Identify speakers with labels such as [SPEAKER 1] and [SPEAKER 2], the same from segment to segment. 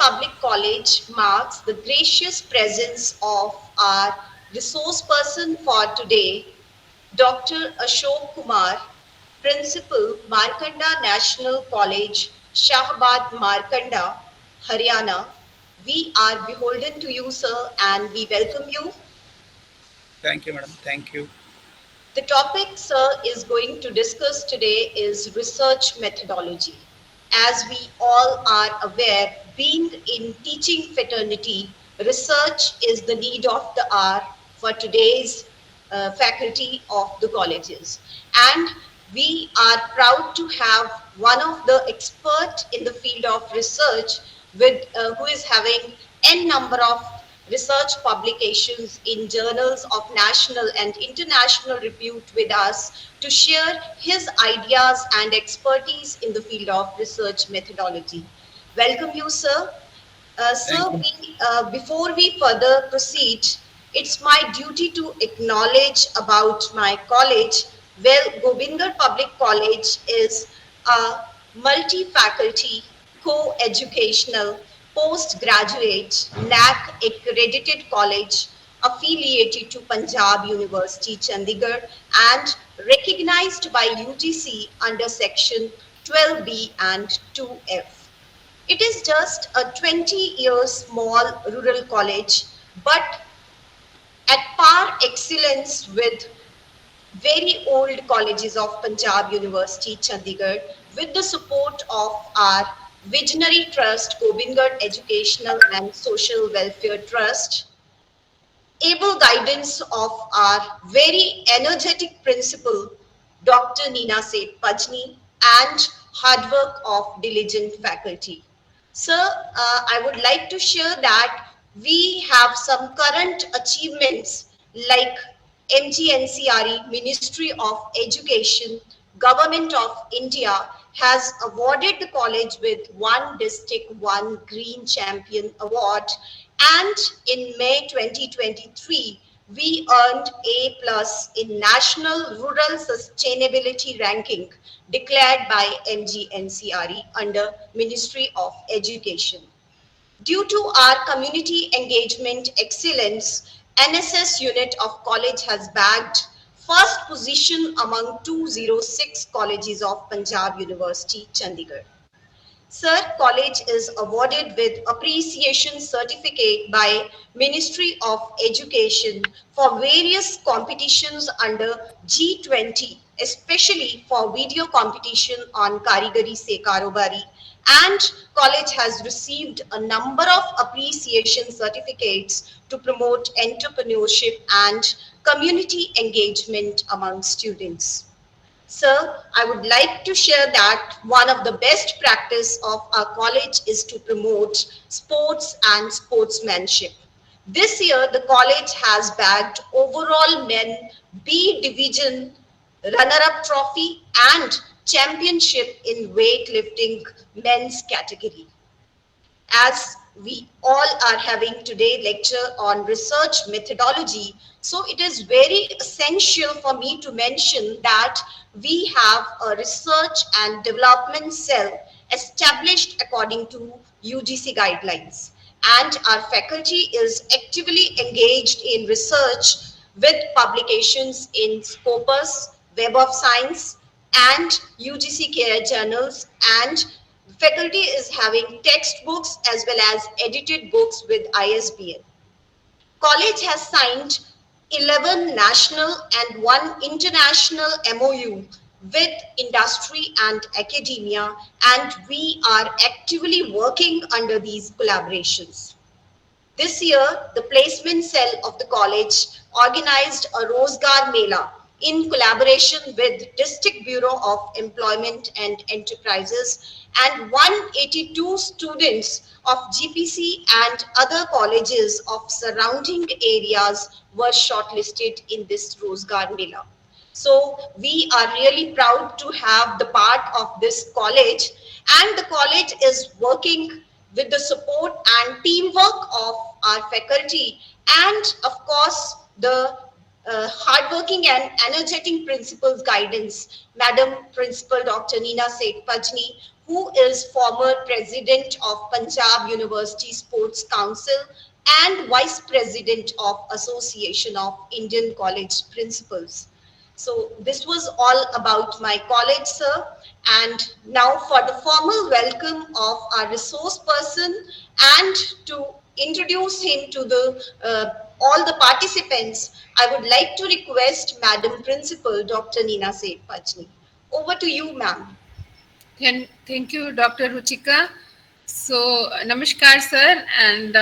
[SPEAKER 1] Public College marks the gracious presence of our resource person for today, Dr. Ashok Kumar, Principal, Markanda National College, Shahabad, Markanda, Haryana. We are beholden to you, sir, and we welcome you.
[SPEAKER 2] Thank you, madam. Thank you.
[SPEAKER 1] The topic, sir, is going to discuss today is research methodology. As we all are aware, being in teaching fraternity, research is the need of the hour for today's faculty of the colleges. And we are proud to have one of the expert in the field of research who is having n number of research publications in journals of national and international repute with us to share his ideas and expertise in the field of research methodology. Welcome you, sir.
[SPEAKER 2] Thank you.
[SPEAKER 1] Before we further proceed, it's my duty to acknowledge about my college. Well, Gobindgarh Public College is a multi-faculty, co-educational, postgraduate, NAC accredited college affiliated to Punjab University, Chandigarh, and recognized by UGC under Section 12B and 2F. It is just a 20-year small rural college, but at par excellence with very old colleges of Punjab University, Chandigarh, with the support of our visionary trust, Gobindgarh Educational and Social Welfare Trust, able guidance of our very energetic principal, Dr. Neena Seth Pajni, and hard work of diligent faculty. Sir, I would like to share that we have some current achievements like MGNCRE, Ministry of Education, Government of India has awarded the college with one district, one green champion award. And in May 2023, we earned A plus in National Rural Sustainability Ranking declared by MGNCRE under Ministry of Education. Due to our community engagement excellence, NSS unit of college has bagged first position among 206 colleges of Punjab University, Chandigarh. Sir, college is awarded with appreciation certificate by Ministry of Education for various competitions under G20, especially for video competition on Karigari Se Karobari. And college has received a number of appreciation certificates to promote entrepreneurship and community engagement among students. Sir, I would like to share that one of the best practice of our college is to promote sports and sportsmanship. This year, the college has bagged overall men B division runner-up trophy and championship in weightlifting men's category. As we all are having today lecture on research methodology, so it is very essential for me to mention that we have a research and development cell established according to UGC guidelines, and our faculty is actively engaged in research with publications in Scopus, Web of Science, and UGC Care journals, and faculty is having textbooks as well as edited books with ISBN. College has signed 11 national and one international MOU with industry and academia, and we are actively working under these collaborations. This year, the placement cell of the college organized a Rozgar Mela in collaboration with District Bureau of Employment and Enterprises, and 182 students of GPC and other colleges of surrounding areas were shortlisted in this Rozgar Mela. So we are really proud to have the part of this college, and the college is working with the support and teamwork of our faculty, and of course the hardworking and energetic principal's guidance, Madam Principal Dr. Neena Seth Pajni, who is former president of Punjab University Sports Council and vice president of Association of Indian College Principals. So this was all about my college, sir. And now for the formal welcome of our resource person and to introduce him to the all the participants, I would like to request Madam Principal Dr. Neena Seth Pajni. Over to you, ma'am.
[SPEAKER 3] Thank you, Dr. Ruchika. So, namaskar, sir. And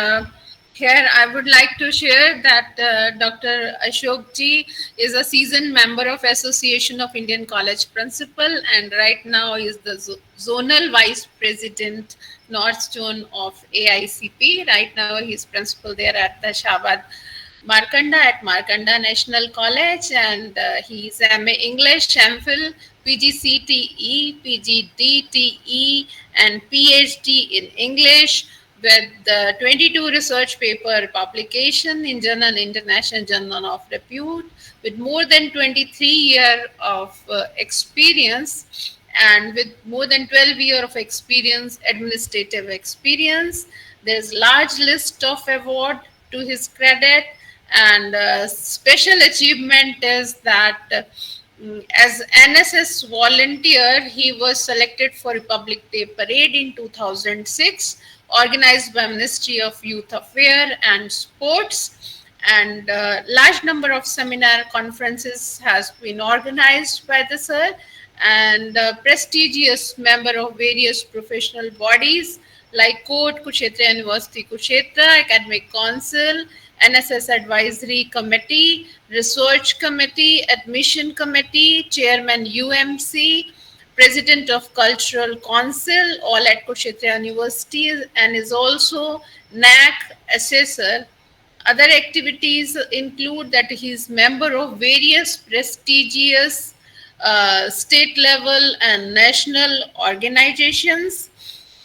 [SPEAKER 3] here I would like to share that Dr. Ashok ji is a seasoned member of Association of Indian College Principal, and right now is the zonal vice president North Zone of AICP. Right now, he's principal there at the Shahabad Markanda at Markanda National College, and he's MA English, MPhil, PGCTE, PGDTE, and PhD in English with 22 research paper publication in Journal International Journal of Repute, with more than 23 year of experience, and with more than 12 year of experience, administrative experience. There's large list of award to his credit, and special achievement is that as NSS volunteer, he was selected for Republic Day Parade in 2006, organized by Ministry of Youth Affairs and Sports. And large number of seminar conferences has been organized by the sir, and prestigious member of various professional bodies like Court, Kurukshetra University, Kurukshetra, Academic Council, NSS Advisory Committee, Research Committee, Admission Committee, Chairman UMC, President of Cultural Council, all at Kurukshetra University, and is also NAC assessor. Other activities include that he is member of various prestigious state level and national organizations.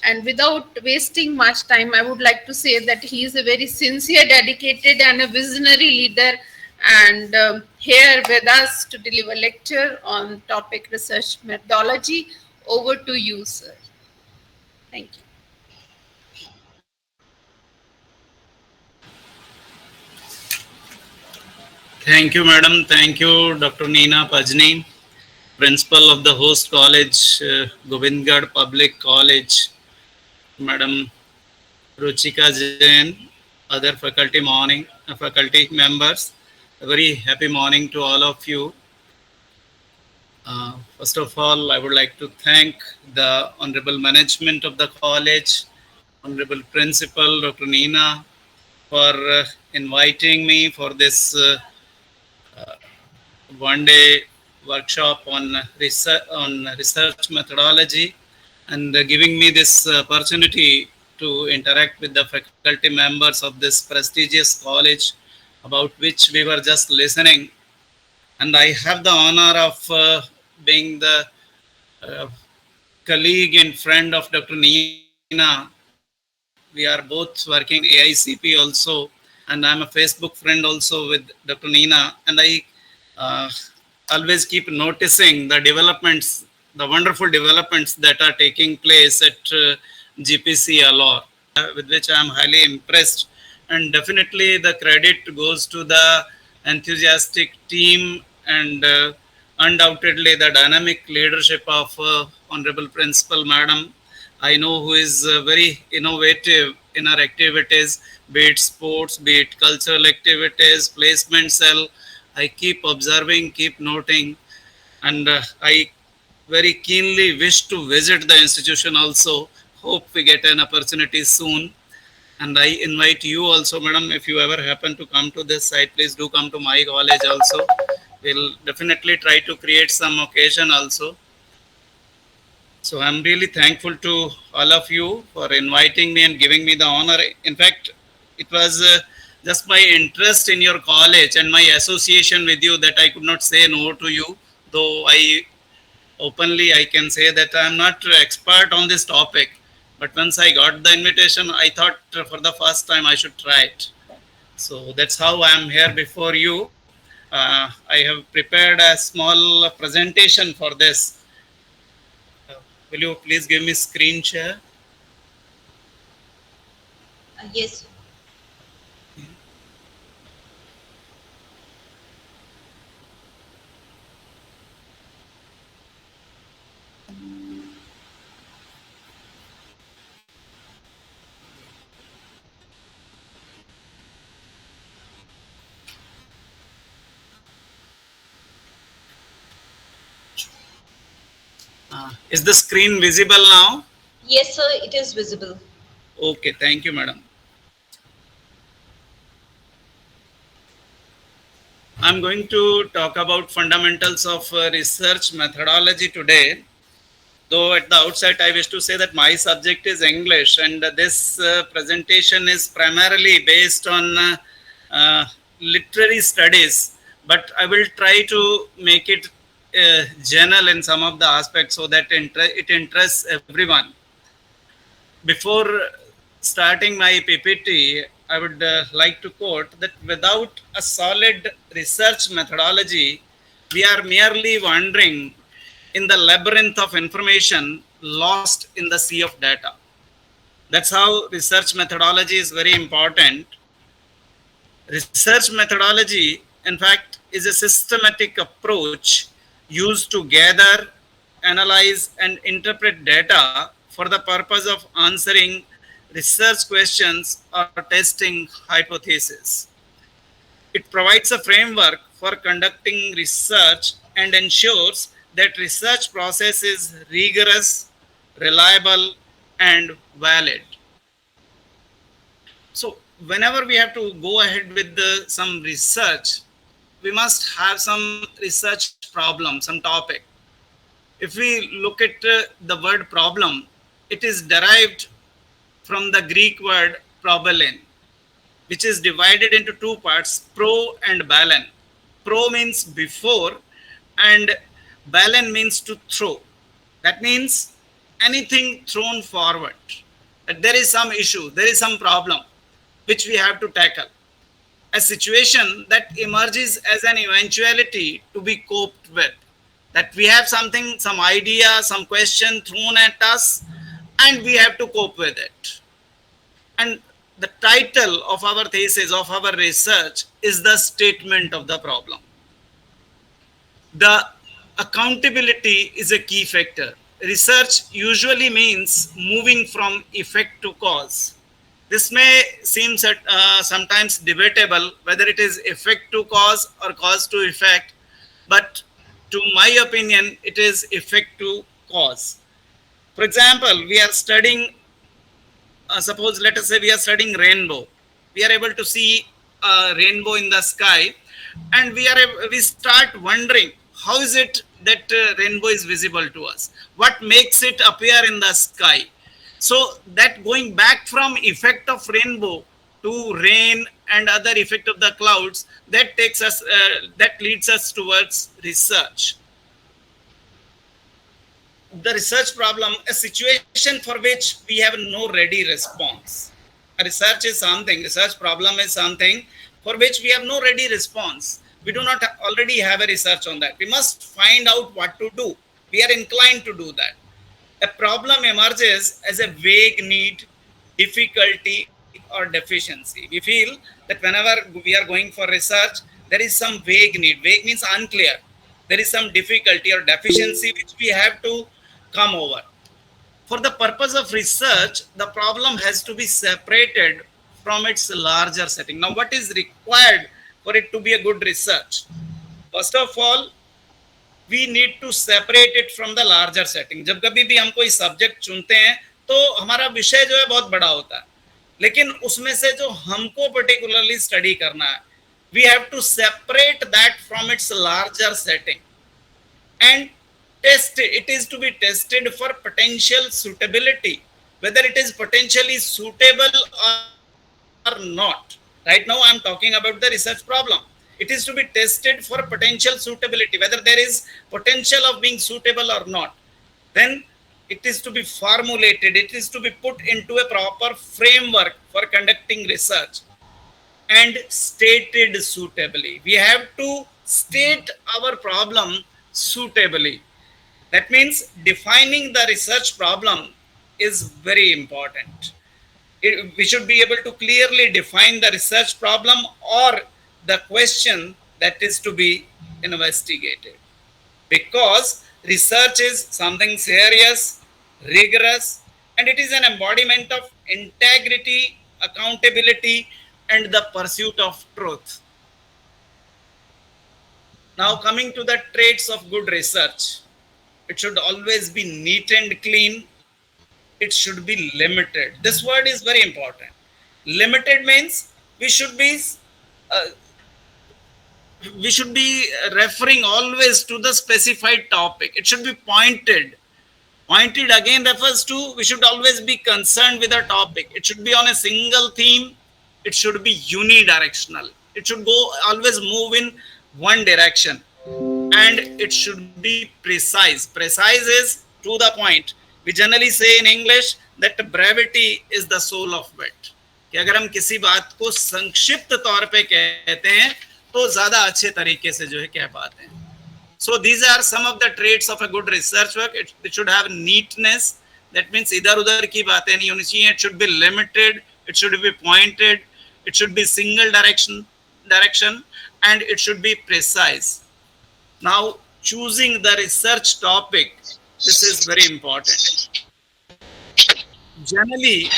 [SPEAKER 3] And without wasting much time, I would like to say that he is a very sincere, dedicated, and a visionary leader. And here with us to deliver lecture on topic research methodology. Over to you, sir. Thank you.
[SPEAKER 2] Thank you, madam. Thank you, Dr. Neena Pajni, principal of the host college, Gobindgarh Public College, Madam Ruchika Jain, other faculty members. A very happy morning to all of you. First of all, I would like to thank the honorable management of the college, honorable principal Dr. Neena, for inviting me for this one-day workshop on research methodology, and giving me this opportunity to interact with the faculty members of this prestigious college about which we were just listening. And I have the honor of being the uh, colleague and friend of Dr. Neena. We are both working AICP also, and I'm a Facebook friend also with Dr. Neena. And I uh, always keep noticing the developments, the wonderful developments that are taking place at GPC Alour, with which I am highly impressed. And definitely the credit goes to the enthusiastic team and undoubtedly the dynamic leadership of Honorable Principal Madam. I know who is very innovative in our activities, be it sports, be it cultural activities, placement cell. I keep observing, keep noting, and I very keenly wish to visit the institution also. Hope we get an opportunity soon. And I invite you also, madam, if you ever happen to come to this site, please do come to my college also. We'll definitely try to create some occasion also. So I'm really thankful to all of you for inviting me and giving me the honor. In fact, it was just my interest in your college and my association with you that I could not say no to you, though I openly I can say that I am not expert on this topic. But once I got the invitation, I thought for the first time I should try it. So that's how I am here before you. I have prepared a small presentation for this. Will you please give me screen share?
[SPEAKER 1] Yes.
[SPEAKER 2] Is the screen visible now?
[SPEAKER 1] Yes, sir, it is visible.
[SPEAKER 2] Okay, thank you, madam. I'm going to talk about fundamentals of research methodology today. Though at the outset, I wish to say that my subject is English, and this presentation is primarily based on literary studies. But I will try to make it general in some of the aspects so that it interests everyone. Before starting my PPT, I would like to quote that without a solid research methodology, we are merely wandering in the labyrinth of information lost in the sea of data. That's how research methodology is very important. Research methodology, in fact, is a systematic approach used to gather, analyze, and interpret data for the purpose of answering research questions or testing hypotheses. It provides a framework for conducting research and ensures that research process is rigorous, reliable, and valid. So whenever we have to go ahead with some research, we must have some research problem, some topic. If we look at the word problem, it is derived from the Greek word probalen, which is divided into two parts, pro and balen. Pro means before, and balen means to throw. That means anything thrown forward. That there is some issue, there is some problem which we have to tackle. A situation that emerges as an eventuality to be coped with. That we have something, some idea, some question thrown at us, and we have to cope with it. And the title of our thesis, of our research, is the statement of the problem. The accountability is a key factor. Research usually means moving from effect to cause. This may seem sometimes debatable whether it is effect to cause or cause to effect, but to my opinion, it is effect to cause. For example, we are studying, suppose let us say we are studying rainbow. We are able to see a rainbow in the sky, and we start wondering how is it that rainbow is visible to us? What makes it appear in the sky? So that going back from effect of rainbow to rain and other effect of the clouds, that takes us that leads us towards research. The research problem, a situation for which we have no ready response. A research problem is something for which we have no ready response. We do not already have a research on that. We must find out what to do. We are inclined to do that. A problem emerges as a vague need, difficulty, or deficiency. We feel that whenever we are going for research, there is some vague need. Vague means unclear. There is some difficulty or deficiency which we have to come over. For the purpose of research, the problem has to be separated from its larger setting. Now, what is required for it to be a good research? First of all, we need to separate it from the larger setting. जब कभी भी हम कोई subject चुनते हैं तो हमारा विषय जो है बहुत बड़ा होता है, लेकिन उसमें से जो हमको पर्टिकुलरली स्टडी करना है, we have to separate that from its larger setting and test it. It is to be tested for potential suitability, whether it is potentially suitable or not. Right now I'm talking about the research problem. It is to be tested for potential suitability, whether there is potential of being suitable or not. Then it is to be formulated, it is to be put into a proper framework for conducting research and stated suitably. We have to state our problem suitably. That means defining the research problem is very important. We should be able to clearly define the research problem or the question that is to be investigated, because research is something serious, rigorous, and it is an embodiment of integrity, accountability, and the pursuit of truth. Now, coming to the traits of good research, it should always be neat and clean. It should be limited. This word is very important. Limited means we should be uh, we should be referring always to the specified topic. It should be pointed. Pointed again refers to we should always be concerned with a topic. It should be on a single theme. It should be unidirectional. It should go always move in one direction, and it should be precise. Precise is to the point. We generally say in English that brevity is the soul of wit. कि अगर हम किसी बात को संक्षिप्त तौर पे कहते हैं तो ज्यादा अच्छे तरीके से जो है कह पाते हैं. So these are some of the traits of a good research work. It should have neatness. That means इधर उधर की बातें नहीं होनी चाहिए. It should be limited. It should be pointed. It should be single direction, and it should be precise. Now, choosing the research topic, this is very important. Generally,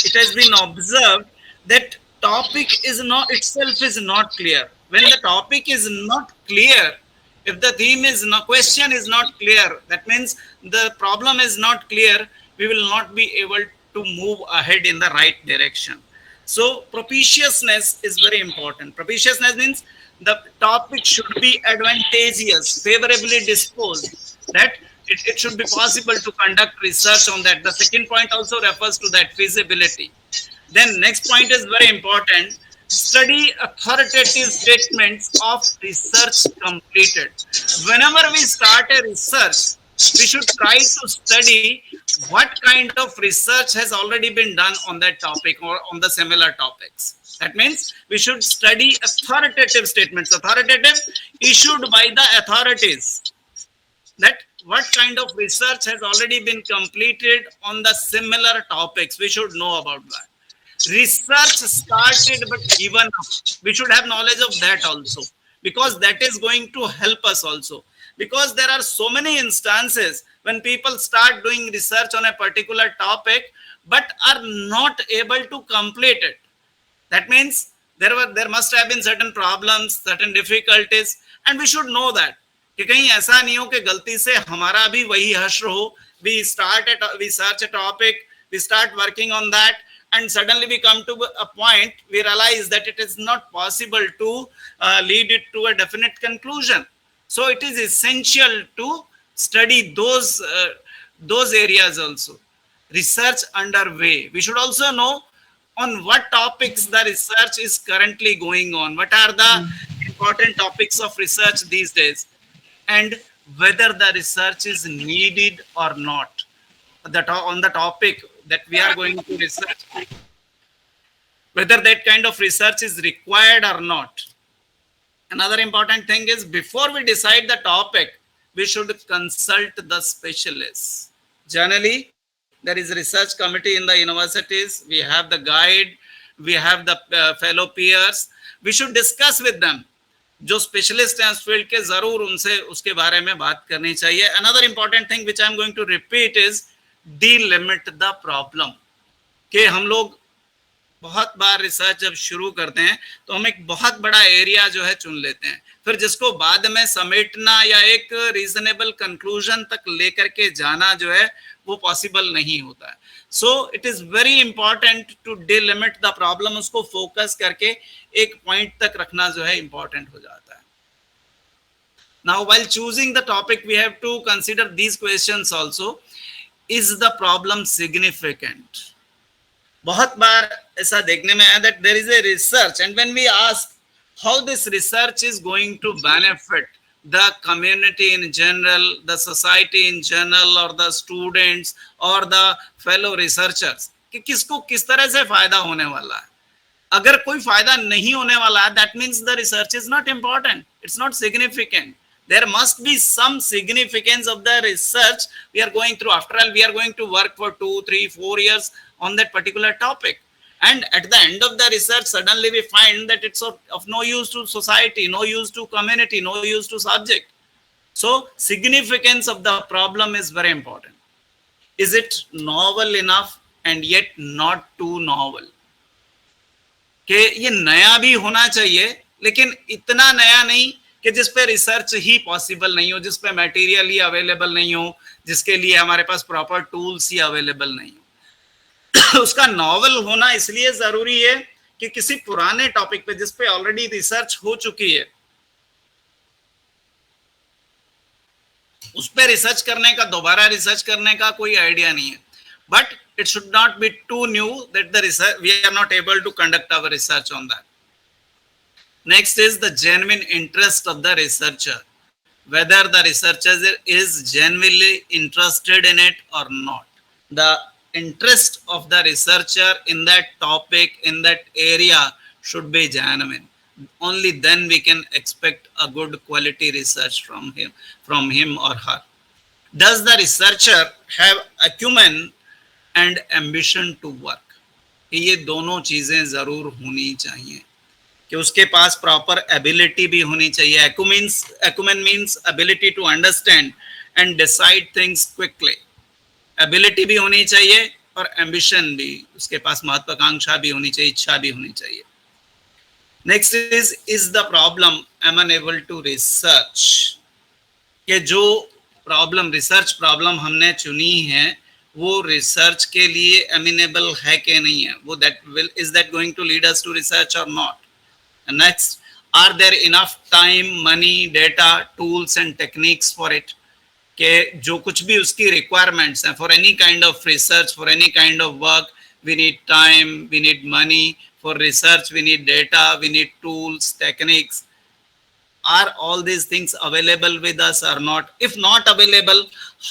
[SPEAKER 2] it has been observed that topic is not itself is not clear. When the topic is not clear, if the theme is no question is not clear, that means the problem is not clear, we will not be able to move ahead in the right direction. So propitiousness is very important. Propitiousness means the topic should be advantageous, favorably disposed, that it should be possible to conduct research on that. The second point also refers to that, feasibility. Then next point is very important. Study authoritative statements of research completed. Whenever we start a research, we should try to study what kind of research has already been done on that topic or on the similar topics. That means we should study authoritative statements. Authoritative, issued by the authorities. That what kind of research has already been completed on the similar topics. We should know about that. Research started but given up. We should have knowledge of that also, because that is going to help us also. Because there are so many instances when people start doing research on a particular topic but are not able to complete it. That means there must have been certain problems, certain difficulties, and we should know that. कि कहीं ऐसा नहीं हो कि गलती से हमारा भी वही हश्र हो. We search a topic, we start working on that, and suddenly we come to a point, we realize that it is not possible to lead it to a definite conclusion. So it is essential to study those areas also. Research underway. We should also know on what topics the research is currently going on. What are the important topics of research these days? And whether the research is needed or not. On the topic that we are going to research, whether that kind of research is required or not. Another important thing is, before we decide the topic, we should consult the specialists. Generally, there is a research committee in the universities. We have the guide, we have the fellow peers. We should discuss with them. जो specialist हैं उस field के, जरूर उनसे उसके बारे में बात करनी चाहिए. Another important thing which I am going to repeat is delimit the problem. कि हम लोग बहुत बार रिसर्च जब शुरू करते हैं तो हम एक बहुत बड़ा एरिया जो है चुन लेते हैं, फिर जिसको बाद में समेटना या एक रीजनेबल कंक्लूजन तक लेकर के जाना जो है वो पॉसिबल नहीं होता है. So it is very important to delimit the problem. उसको फोकस करके एक पॉइंट तक रखना जो है इंपॉर्टेंट हो जाता है. Now while choosing the topic we have to consider these questions also. Is the problem significant? बहुत बार ऐसा देखने में आया that there is a research, and when we ask how this research is going to benefit the community in general, the society in general, or the students or the fellow researchers, कि किसको किस तरह से फायदा होने वाला है. अगर कोई फायदा नहीं होने वाला है, that means the research is not important, it's not significant. There must be some significance of the research we are going through. After all, we are going to work for 2, 3, 4 years on that particular topic. And at the end of the research, suddenly we find that it's of no use to society, no use to community, no use to subject. So significance of the problem is very important. Is it novel enough and yet not too novel? कि ये नया भी होना चाहिए लेकिन इतना नया नहीं कि जिस पे रिसर्च ही पॉसिबल नहीं हो, जिस पे मटेरियल ही अवेलेबल नहीं हो, जिसके लिए हमारे पास प्रॉपर टूल्स ही अवेलेबल नहीं हो. उसका नॉवल होना इसलिए जरूरी है कि किसी पुराने टॉपिक पे जिस पे ऑलरेडी रिसर्च हो चुकी है उस पे रिसर्च करने का, दोबारा रिसर्च करने का कोई आइडिया नहीं है. But it should not be too new that the research, we are not able to conduct our research on that. Next is the genuine interest of the researcher, whether the researcher is genuinely interested in it or not. The interest of the researcher in that topic, in that area should be genuine. Only then we can expect a good quality research from him or her. Does the researcher have acumen and ambition to work? ये दोनों चीजें जरूर होनी चाहिए कि उसके पास proper ability भी होनी चाहिए. acumen means ability to understand and decide things quickly. Ability भी होनी चाहिए और एम्बिशन भी, उसके पास महत्वाकांक्षा भी होनी चाहिए, इच्छा भी होनी चाहिए. Next is the problem am unable to research? कि जो प्रॉब्लम, रिसर्च प्रॉब्लम हमने चुनी है वो रिसर्च के लिए एमिनेबल है कि नहीं है, वो is that going to lead us to research or not? And next, are there enough time, money, data, tools and techniques for it? कि जो कुछ भी उसकी requirements हैं for any kind of research, for any kind of work, we need time, we need money. For research we need data, we need tools, techniques. Are all these things available with us or not? If not available,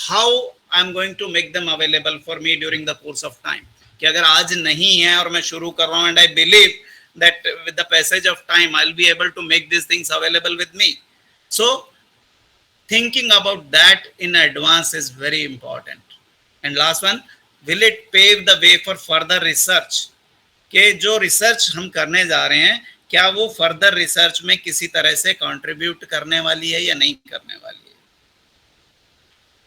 [SPEAKER 2] how I'm going to make them available for me during the course of time? कि अगर आज नहीं है और मैं शुरू कर रहा हूँ and I believe that with the passage of time I'll be able to make these things available with me. So thinking about that in advance is very important. And last one, will it pave the way for further research? कि जो research हम करने जा रहे हैं क्या वो further research में किसी तरह से कंट्रीब्यूट करने वाली है या नहीं करने वाली है.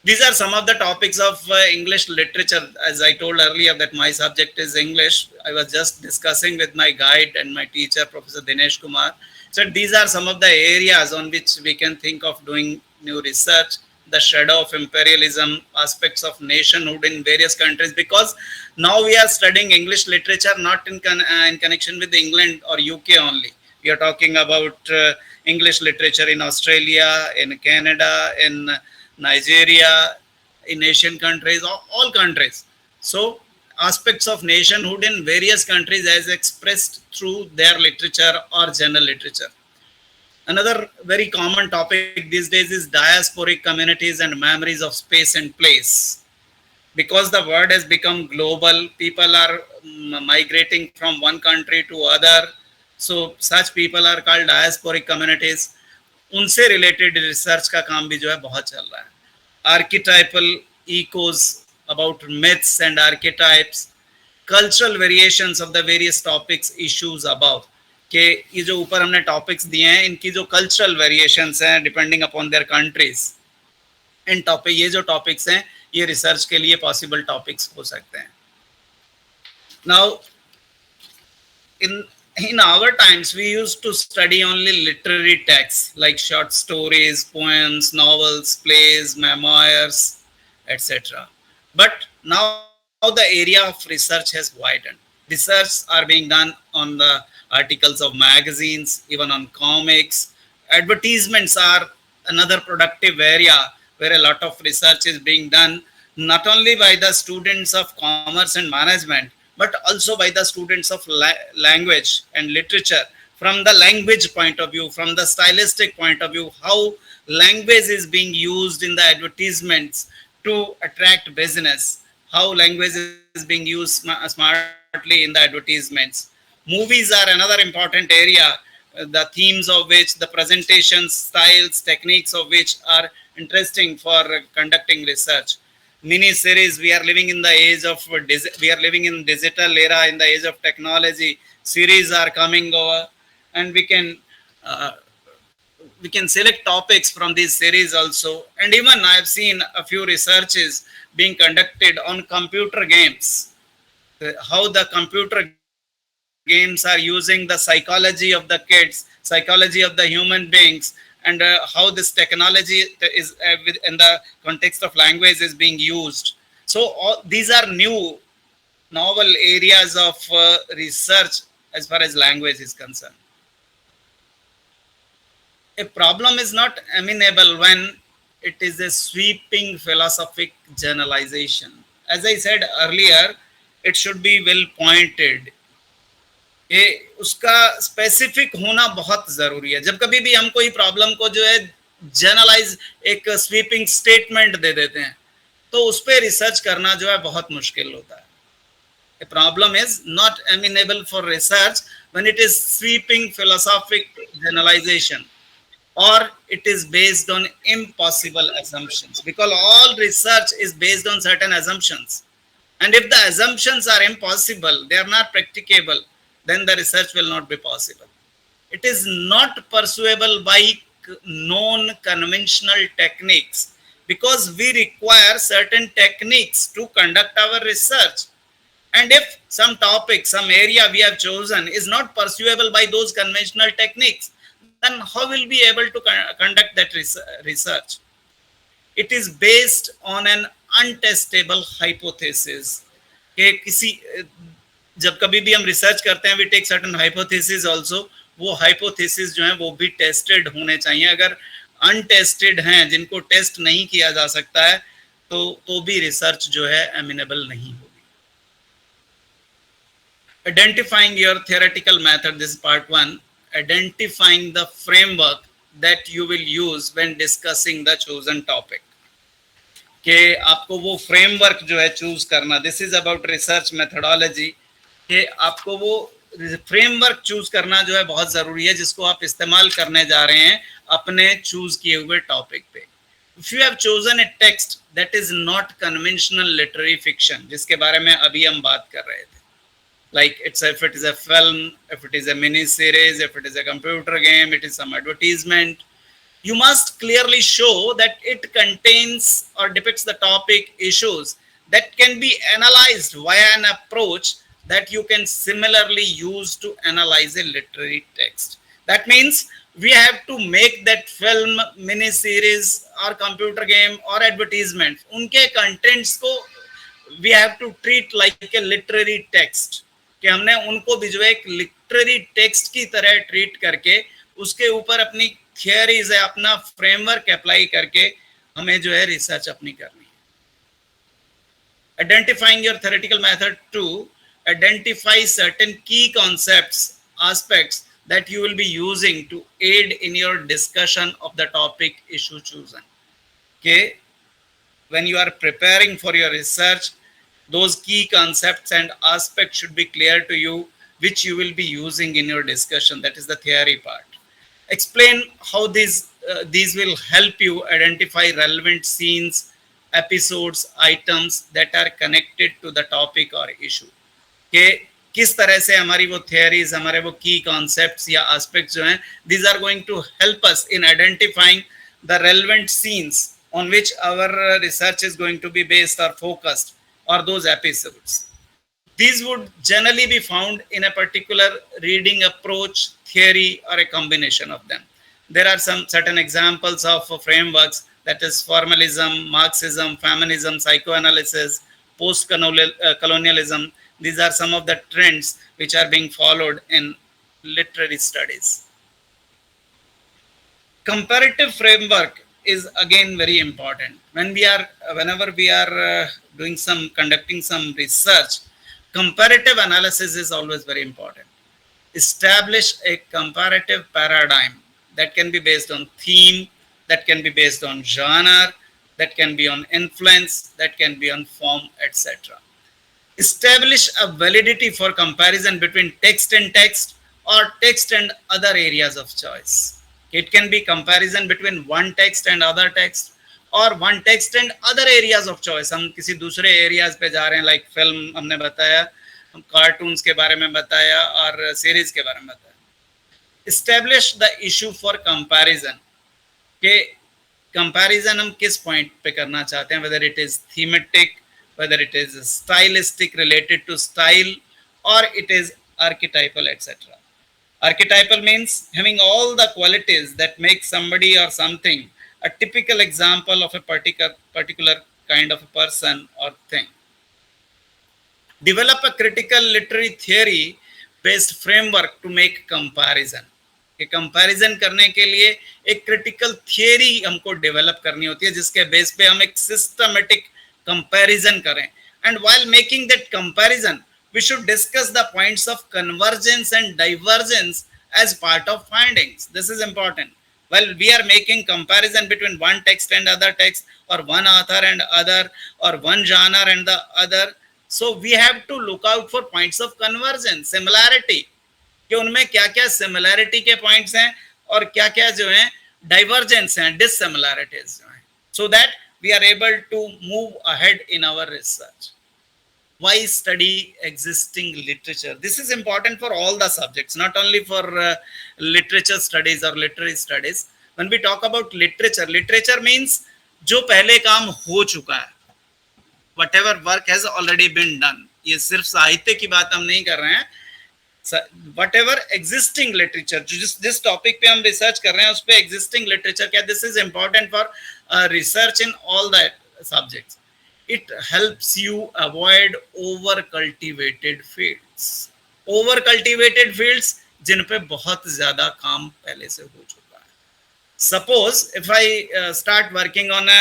[SPEAKER 2] These are some of the topics of English literature. As I told earlier that my subject is English, I was just discussing with my guide and my teacher, Professor Dinesh Kumar. So these are some of the areas on which we can think of doing new research. The shadow of imperialism, aspects of nationhood in various countries, because now we are studying English literature not in connection with England or UK only. We are talking about English literature in Australia, in Canada, in Nigeria, in Asian countries, all countries. So aspects of nationhood in various countries as expressed through their literature or general literature. Another very common topic these days is diasporic communities and memories of space and place. Because the world has become global, people are migrating from one country to other. So such people are called diasporic communities. उनसे related research का काम भी जो है बहुत चल रहा है. Archetypal echoes about myths and archetypes, cultural variations of the various topics issues above. कि ये जो ऊपर हमने टॉपिक्स दिए हैं इनकी जो कल्चरल वेरिएशंस हैं depending upon their countries, in topic, ये जो टॉपिक्स हैं ये रिसर्च के लिए पॉसिबल टॉपिक्स हो सकते हैं. Now in our times we used to study only literary texts like short stories, poems, novels, plays, memoirs, etc. But now the area of research has widened. Research are being done on the articles of magazines, even on comics. Advertisements are another productive area where a lot of research is being done, not only by the students of commerce and management, but also by the students of language and literature. From the language point of view, from the stylistic point of view, how language is being used in the advertisements to attract business, how language is being used smartly in the advertisements. Movies are another important area the themes of which, the presentation styles, techniques of which are interesting for conducting research. Mini series, we are living in the age of we are living in digital era, in the age of technology. Series are coming over, and uh, we can select topics from these series also. And even I have seen a few researches being conducted on computer games, how the computer games are using the psychology of the kids, psychology of the human beings, and how this technology is in the context of language is being used. So these are new novel areas of research as far as language is concerned. A problem is not amenable when it is a sweeping philosophic generalization. As I said earlier, it should be well pointed. ये उसका specific होना बहुत जरूरी है. जब कभी भी हम कोई प्रॉब्लम को जो है जनरलाइज एक स्वीपिंग स्टेटमेंट दे देते हैं, तो उस पर रिसर्च करना जो है बहुत मुश्किल होता है. A problem is not amenable for research when it is sweeping philosophic generalization, or it is based on impossible assumptions, because all research is based on certain assumptions, and if the assumptions are impossible, they are not practicable, then the research will not be possible. It is not pursuable by known conventional techniques, because we require certain techniques to conduct our research. And if some topic, some area we have chosen is not pursuable by those conventional techniques, then how will we able to conduct that research? It is based on an untestable hypothesis. कि किसी जब कभी भी हम research करते हैं, we take certain hypothesis also. वो hypothesis जो है वो भी टेस्टेड होने चाहिए. अगर अनटेस्टेड हैं, जिनको टेस्ट नहीं किया जा सकता है, तो भी रिसर्च जो है एमिनेबल नहीं होगी. Identifying your theoretical method, this is part 1. Identifying the framework that you will use when discussing the chosen topic. कि आपको वो फ्रेमवर्क जो है चूज करना. This is about research methodology. कि आपको वो फ्रेमवर्क चूज करना जो है बहुत जरूरी है, जिसको आप इस्तेमाल करने जा रहे हैं अपने चूज किए हुए टॉपिक पे. If you have chosen A text that is not conventional literary fiction, जिसके बारे में अभी हम बात कर रहे थे, like if it is a film, if it is a mini series, if it is a computer game, it is some advertisement, you must clearly show that it contains or depicts the topic issues that can be analyzed via an approach that you can similarly use to analyze a literary text. That means we have to make that film, mini series or computer game or advertisement, unke contents ko we have to treat like a literary text. कि हमने उनको भी जो है एक literary text की तरह treat करके उसके ऊपर अपनी थियरीज है, अपना फ्रेमवर्क अप्लाई करके हमें जो है रिसर्च अपनी करनी है. Identifying your theoretical method to identify certain key concepts, aspects that you will be using to aid in your discussion of the topic issue chosen. Okay, when you are preparing for your research, those key concepts and aspects should be clear to you, which you will be using in your discussion. That is the theory part. Explain how these will help you identify relevant scenes, episodes, items that are connected to the topic or issue. कि किस तरह से हमारी वो theories, हमारे वो key concepts या aspects जो हैं, these are going to help us in identifying the relevant scenes on which our research is going to be based or focused, or those episodes. These would generally be found in a particular reading approach, theory, or a combination of them. There are some certain examples of frameworks, that is formalism, Marxism, feminism, psychoanalysis, post-colonialism. These are some of the trends which are being followed in literary studies. Comparative framework is again very important. Whenever we are conducting some research, comparative analysis is always very important. Establish a comparative paradigm that can be based on theme, that can be based on genre, that can be on influence, that can be on form, etc. Establish a validity for comparison between text and text, or text and other areas of choice. It can be comparison between one text and other text, और one text and other areas of choice. हम किसी दूसरे areas पे जा रहे हैं, like film हमने बताया, हम कार्टून्स के बारे में बताया और सीरीज के बारे में बताया. Establish the issue for comparison, के कंपैरिजन हम किस पॉइंट पे करना चाहते हैं, whether it is thematic, whether it is stylistic related to style, और it is archetypal, etc. Archetypal means having all the qualities that make somebody or something a typical example of a particular kind of a person or thing. Develop a critical literary theory based framework to make comparison. कि comparison करने के लिए एक critical theory हमको develop करनी होती है, जिसके बेस पे हम एक सिस्टमेटिक कंपैरिजन करें. And while making that comparison we should discuss the points of convergence and divergence as part of findings. This is important. Well, we are making comparison between one text and other text, or one author and other, or one genre and the other. So we have to look out for points of convergence, similarity. कि उनमें क्या क्या similarity के points हैं और क्या क्या जो है डाइवर्जेंस हैं, डिससिमिलैरिटीज जो हैं, so that we are able to move ahead in our research. Why study existing literature? This is important for all the subjects, not only for literature studies or literary studies. When we talk about literature, literature means जो पहले काम हो चुका है, whatever work has already been done. ये सिर्फ साहित्य की बात हम नहीं कर रहे हैं. Whatever existing literature, जिस टॉपिक पे हम रिसर्च कर रहे हैं उस पे existing literature क्या, this is important for research in all the subjects. It helps you avoid over cultivated fields. Over cultivated fields जिन पे बहुत ज्यादा काम पहले से हो चुका है. Suppose if I start working on a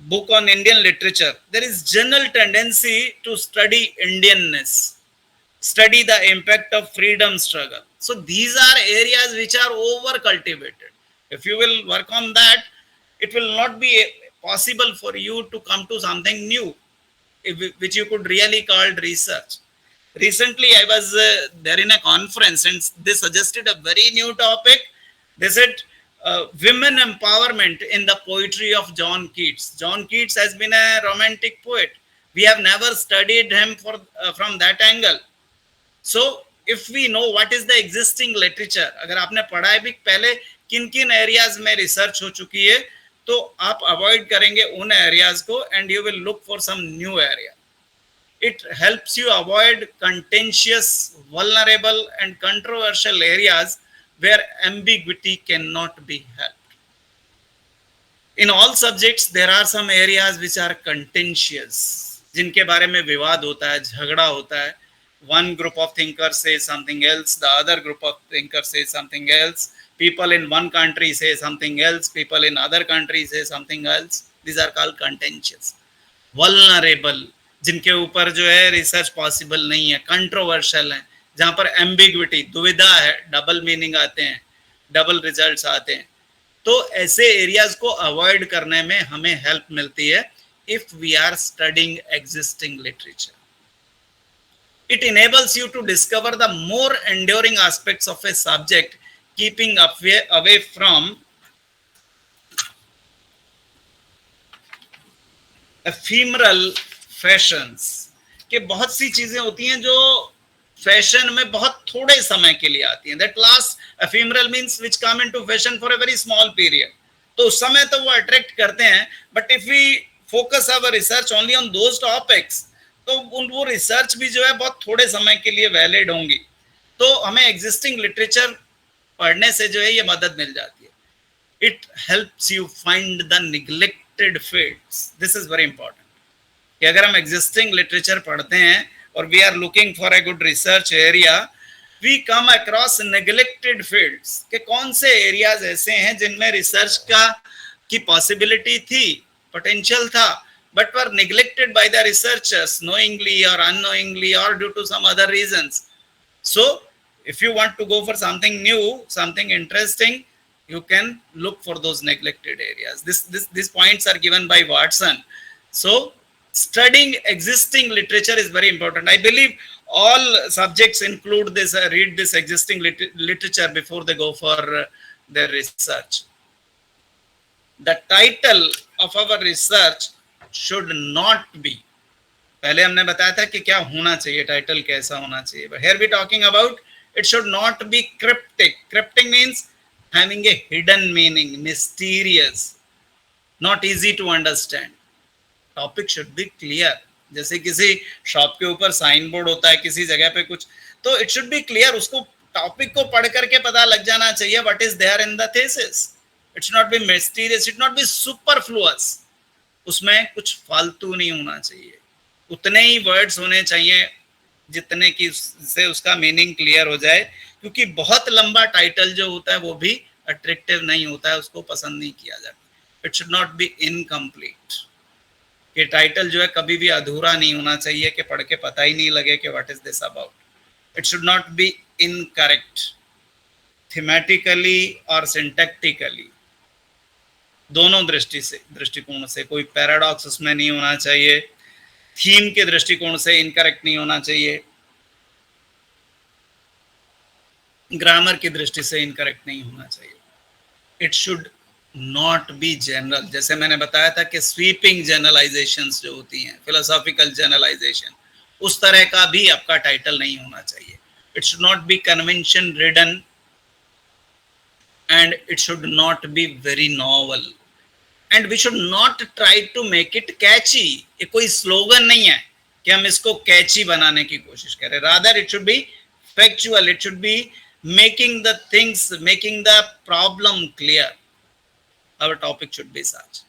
[SPEAKER 2] book on Indian literature, there is general tendency to study Indianness, study the impact of freedom struggle. So these are areas which are over cultivated. If you will work on that, it will not be possible for you to come to something new, which you could really call research. Recently, I was there in a conference and they suggested a very new topic. They said women empowerment in the poetry of John Keats. John Keats has been a romantic poet. We have never studied him from that angle. So, if we know what is the existing literature, अगर आपने पढ़ा है भी पहले किन किन areas में research हो चुकी है, तो आप अवॉइड करेंगे उन एरियाज को and you will look for some new area. It helps you avoid contentious, vulnerable and controversial areas where ambiguity can not be helped. In all subjects there are some areas which are contentious, जिनके बारे में विवाद होता है, झगड़ा होता है. One group of thinkers say something else, the other group of thinkers say something else. People in one country say something else, people in other countries say something else. These are called contentious. Vulnerable, जिनके ऊपर जो है research possible नहीं है. Controversial है, जहां पर ambiguity, दुविधा है, डबल मीनिंग आते हैं, डबल रिजल्ट्स आते हैं. तो ऐसे एरियाज को अवॉइड करने में हमें हेल्प मिलती है if we are studying existing literature. It enables you to discover the more enduring aspects of a subject, keeping away from ephemeral fashions. कि बहुत सी चीजें होती हैं जो फैशन में बहुत थोड़े समय के लिए आती हैं. That last ephemeral means which come into fashion for a very small period. तो उस समय तो वो अट्रैक्ट करते हैं, but if we focus our research only on those topics, तो वो रिसर्च भी जो है बहुत थोड़े समय के लिए वैलिड होंगी. तो हमें एग्जिस्टिंग लिटरेचर पढ़ने से जो है ये मदद मिल जाती है. It helps you find the neglected fields. This is very important कि अगर हम एग्जिस्टिंग लिटरेचर पढ़ते हैं और we are looking for a good research area, we come across neglected fields. के कौन से एरियाज ऐसे हैं जिनमें रिसर्च की पॉसिबिलिटी थी, पोटेंशियल था, but were neglected by the researchers knowingly or unknowingly or due to some other reasons. So if you want to go for something new, something interesting, you can look for those neglected areas. These points are given by Watson. So studying existing literature is very important. I believe all subjects include this, read this existing literature before they go for their research. The title of our research should not be, पहले हमने बताया था कि क्या होना चाहिए, title कैसा होना चाहिए. But here we talking about it should not be cryptic. Cryptic means having a hidden meaning, mysterious, not easy to understand. Topic should be clear. जैसे किसी शॉप के ऊपर साइन बोर्ड होता है किसी जगह पे कुछ, तो इट शुड बी क्लियर. उसको टॉपिक को पढ़ करके पता लग जाना चाहिए what is there in the thesis. It should not be mysterious, it not be superfluous. उसमें कुछ फालतू नहीं होना चाहिए. उतने ही वर्ड्स होने चाहिए जितने की से उसका मीनिंग क्लियर हो जाए, क्योंकि बहुत लंबा टाइटल जो होता है वो भी अट्रैक्टिव नहीं होता है, उसको पसंद नहीं किया जाता. It should not be incomplete. कि टाइटल जो है कभी भी अधूरा नहीं होना चाहिए कि पढ़ के पता ही नहीं लगे कि what is this about. It should not be incorrect thematically और सिंटैक्टिकली, दोनों दृष्टिकोण से. कोई पैराडॉक्स उसमें नहीं होना चाहिए. थीम के दृष्टिकोण से इनकरेक्ट नहीं होना चाहिए. ग्रामर की दृष्टि से इनकरेक्ट नहीं होना चाहिए. It should not B general. जैसे मैंने बताया था कि स्वीपिंग जनरलाइजेशंस जो होती हैं, फिलोसॉफिकल जनरलाइजेशन, उस तरह का भी आपका टाइटल नहीं होना चाहिए. It should not be convention ridden and it should not be very novel. And we should not try to make it catchy. ये कोई स्लोगन नहीं है कि हम इसको कैची बनाने की कोशिश करें. Rather it should B factual. It should B making the things, making the problem clear. Our topic should be such.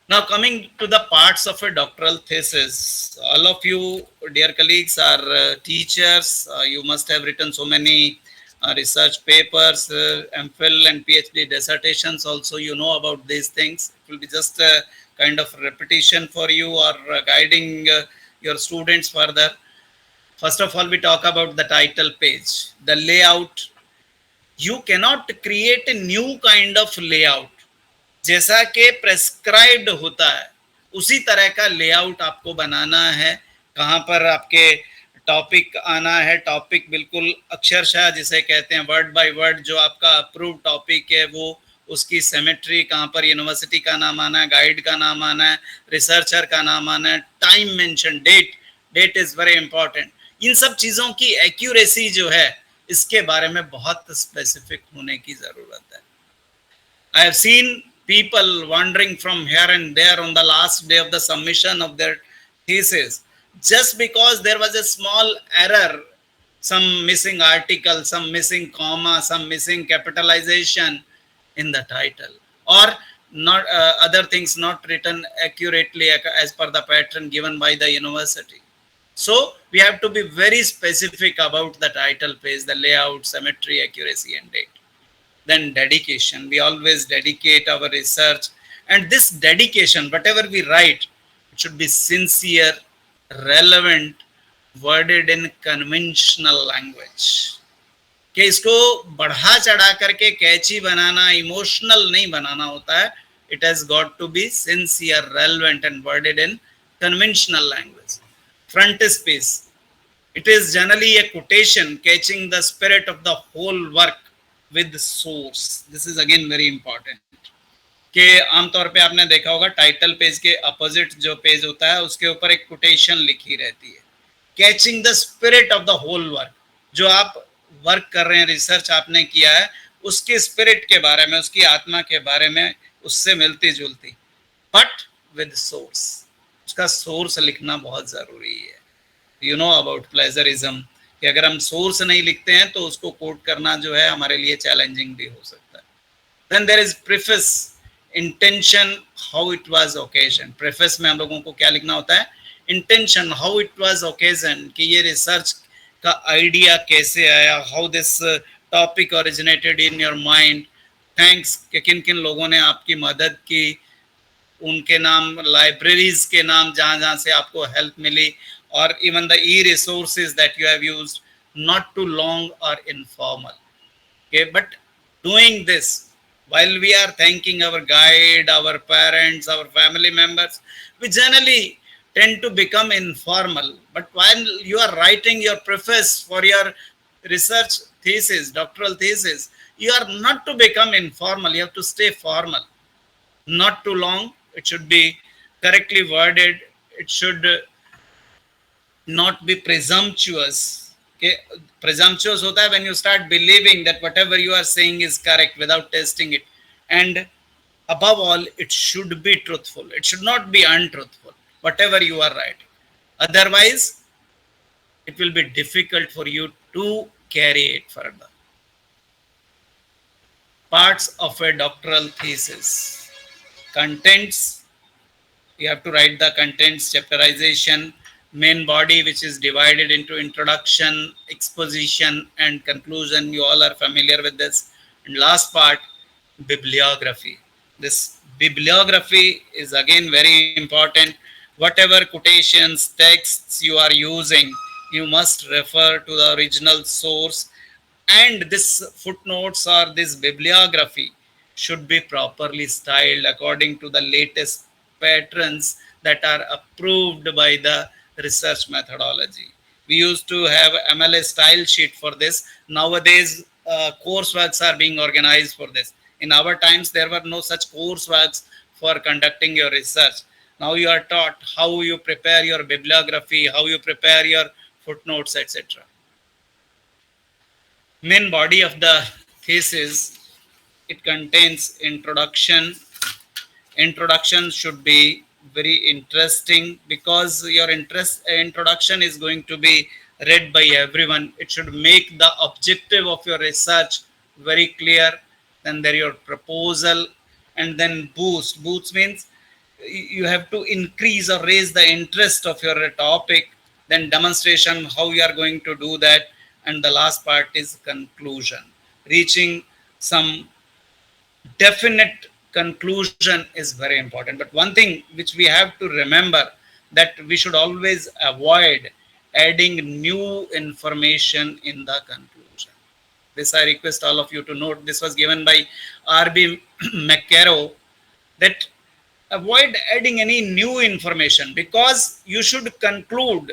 [SPEAKER 2] Now coming to the parts of a doctoral thesis, all of you dear colleagues are teachers. You must have written so many research papers, MPhil and PhD dissertations also. You know about these things. It will be just a kind of repetition for you or guiding your students further. First of all, we talk about the title page, the layout. You cannot create a new kind of layout. जैसा कि prescribed होता है उसी तरह का layout आपको बनाना है. कहाँ पर आपके टॉपिक आना है, टॉपिक बिल्कुल अक्षरशः जिसे कहते हैं वर्ड बाय वर्ड, जो आपका अप्रूव टॉपिक है वो उसकी सिमेट्री, कहाँ पर यूनिवर्सिटी का नाम आना है, गाइड का नाम आना है, रिसर्चर का नाम आना है, time mention, date is very important. इन सब चीजों की एक्यूरेसी जो है इसके बारे में बहुत स्पेसिफिक होने की जरूरत है. I have seen people wandering from here and there on the last day of the submission of their thesis just because there was a small error, some missing article, some missing comma, some missing capitalization in the title, or not other things not written accurately as per the pattern given by the university. So we have to be very specific about the title page, the layout, symmetry, accuracy and date. Then dedication. We always dedicate our research, and this dedication, whatever we write, it should be sincere, relevant, worded in conventional language. कि इसको बढ़ा चढ़ा करके कैची बनाना, emotional नहीं बनाना होता है. It has got to be sincere, relevant and worded in conventional language. Frontispiece. It is generally a quotation catching the spirit of the whole work with source. This is again very important. कि आमतौर पे आपने देखा होगा title page के opposite जो page होता है उसके ऊपर एक कोटेशन लिखी रहती है, catching the spirit of the whole work. जो आप वर्क कर रहे हैं, रिसर्च आपने किया है, उसके स्पिरिट के बारे में, उसकी आत्मा के बारे में, उससे मिलती जुलती, बट विद सोर्स. उसका सोर्स लिखना बहुत जरूरी है. यू नो अबाउट प्लेजरिज्म, कि अगर हम सोर्स नहीं लिखते हैं तो उसको कोट करना जो है हमारे लिए चैलेंजिंग भी हो सकता है. Then there is preface, intention, how it was occasion. Preface में हम लोगों को क्या लिखना होता है? Intention, how it was occasion, कि ये रिसर्च का आइडिया कैसे आया, how this topic originated in your mind. Thanks, कि किन किन लोगों ने आपकी मदद की, उनके नाम, लाइब्रेरीज के नाम जहाँ जहाँ से आपको हेल्प मिली, और even the e-resources that you have used, not too long or informal. Okay, but doing this while we are thanking our guide, our parents, our family members, we generally tend to become informal. But while you are writing your preface for your research thesis, doctoral thesis, you are not to become informal, you have to stay formal. Not too long, it should be correctly worded, it should not be presumptuous. Okay, presumptuous hota hai when you start believing that whatever you are saying is correct without testing it. And above all, it should be truthful, it should not be untruthful, whatever you are writing. Otherwise, it will be difficult for you to carry it further. Parts of a doctoral thesis: contents, you have to write the contents, chapterization, main body, which is divided into introduction, exposition, and conclusion. You all are familiar with this. And last part, bibliography. This bibliography is again very important. Whatever quotations, texts you are using, you must refer to the original source, and this footnotes or this bibliography should be properly styled according to the latest patterns that are approved by the research methodology. We used to have MLA style sheet for this. Nowadays courseworks are being organized for this. In our times there were no such courseworks for conducting your research. Now you are taught how you prepare your bibliography, how you prepare your footnotes, etc. Main body of the thesis, it contains introduction. Introduction should be very interesting, because your introduction is going to be read by everyone. It should make the objective of your research very clear. Then there your proposal, and then boost means you have to increase or raise the interest of your topic. Then demonstration, how you are going to do that. And the last part is conclusion. Reaching some definite conclusion is very important. But one thing which we have to remember, that we should always avoid adding new information in the conclusion. This I request all of you to note. This was given by RB McCarrow, that avoid adding any new information, because you should conclude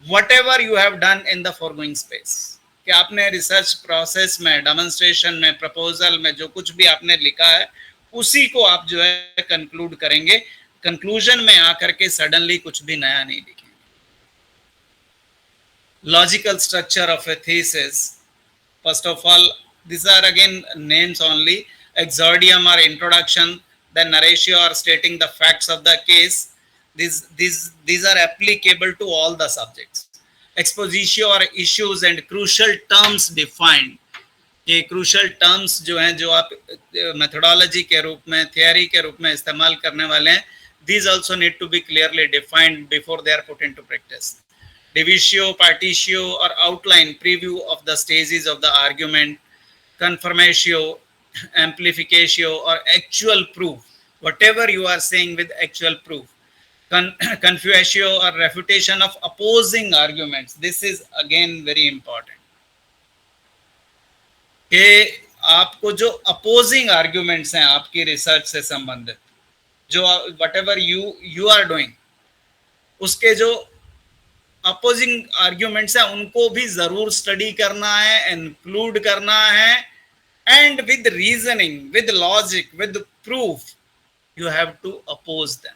[SPEAKER 2] whatever you have done in the foregoing space. कि आपने research process में, demonstration में, proposal में जो कुछ भी आपने लिखा है, उसी को आप जो है कंक्लूड करेंगे. कंक्लूजन में आकर के सडनली कुछ भी नया नहीं लिखेंगे. Logical structure of A thesis. First of all, these are again names only. Exordium or introduction, then narratio or stating the facts of the case. These are applicable to all the subjects. Expositio or issues and crucial terms defined. ये crucial terms जो हैं, जो आप methodology के रूप में, theory के रूप में इस्तेमाल करने वाले हैं, these also need to be clearly defined before they are put into practice. Divisio, partitio or outline, preview of the stages of the argument. Confirmatio, amplificatio or actual proof, whatever you are saying with actual proof. Confutatio or refutation of opposing arguments. This is again very important. कि आपको जो opposing arguments हैं आपकी research से संबंधित, जो whatever you are doing, उसके जो opposing arguments हैं उनको भी जरूर स्टडी करना है, इंक्लूड करना है, and with reasoning, with logic, with proof, you have to oppose them.